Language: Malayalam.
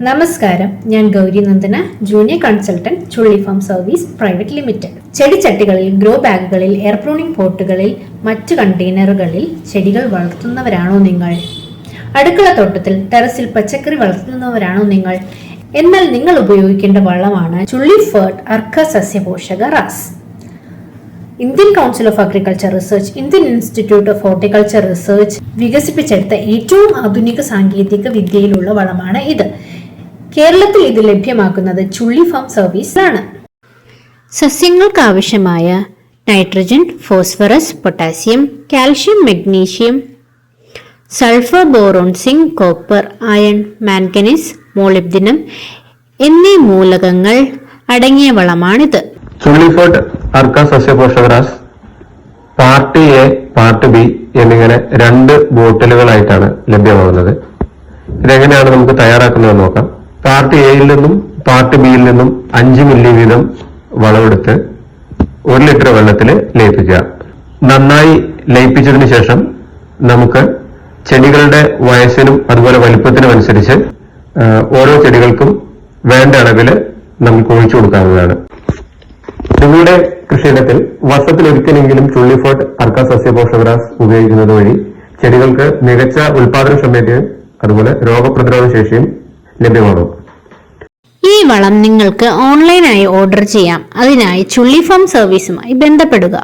നമസ്കാരം, ഞാൻ Gauri Nandana, junior consultant, Chulli farm service private limited. ചെടിച്ചട്ടികളിൽ, ഗ്രോ ബാഗുകളിൽ, എയർ പ്രൂണിംഗ് പോട്ടുകളിൽ, മറ്റു കണ്ടെയ്നറുകളിൽ ചെടികൾ വളർത്തുന്നവരാണോ നിങ്ങൾ? അടുക്കള തോട്ടത്തിൽ, ടെറസിൽ പച്ചക്കറി വളർത്തുന്നവരാണോ നിങ്ങൾ? എന്നാൽ നിങ്ങൾ ഉപയോഗിക്കേണ്ട വളമാണ് ചുള്ളി ഫെർട്ട് അർക്ക സസ്യപോഷക Ras. Indian council of agriculture research, Indian institute of horticulture research വികസിപ്പിച്ചെടുത്ത ഏറ്റവും ആധുനിക സാങ്കേതിക വിദ്യയിലുള്ള വളമാണ് ഇത്. കേരളത്തിൽ ഇത് ലഭ്യമാക്കുന്നത് ചുള്ളി ഫാം സർവീസ് ആണ്. സസ്യങ്ങൾക്ക് ആവശ്യമായ nitrogen, phosphorus, potassium, calcium, magnesium, sulphur, boron, zinc, copper, iron, manganese, molybdenum എന്നീ മൂലകങ്ങൾ അടങ്ങിയ വളമാണിത്. ചുള്ളി ഫെർട്ട് അർക്ക സസ്യപോഷക Ras part A, part B എന്നിങ്ങനെ 2 ബോട്ടിലുകളായിട്ടാണ് ലഭ്യമാകുന്നത്. ഇതെങ്ങനെയാണ് നമുക്ക് തയ്യാറാക്കുന്നതെന്ന് നോക്കാം. പാർട്ട് എയിൽ നിന്നും പാർട്ട് ബിയിൽ നിന്നും 5 മില്ലി വീതം വളമെടുത്ത് 1 ലിറ്റർ വെള്ളത്തിൽ ലയിപ്പിക്കുക. നന്നായി ലയിപ്പിച്ചതിന് ശേഷം നമുക്ക് ചെടികളുടെ വയസ്സിനും അതുപോലെ വലിപ്പത്തിനും അനുസരിച്ച് ഓരോ ചെടികൾക്കും വേണ്ട അളവിൽ നമുക്ക് ഒഴിച്ചു കൊടുക്കാവുന്നതാണ്. നിങ്ങളുടെ കൃഷിയിടത്തിൽ വർഷത്തിൽ ഒരിക്കലെങ്കിലും ചുള്ളി ഫെർട്ട് അർക്ക സസ്യപോഷക റാസ് ഉപയോഗിക്കുന്നത് വഴി ചെടികൾക്ക് മികച്ച ഉൽപാദനക്ഷമതയും അതുപോലെ രോഗപ്രതിരോധ ശേഷിയും ലഭ്യമാകും. ഈ വളം നിങ്ങൾക്ക് ഓൺലൈനായി ഓർഡർ ചെയ്യാം. അതിനായി ചുള്ളി ഫാം സർവീസുമായി ബന്ധപ്പെടുക.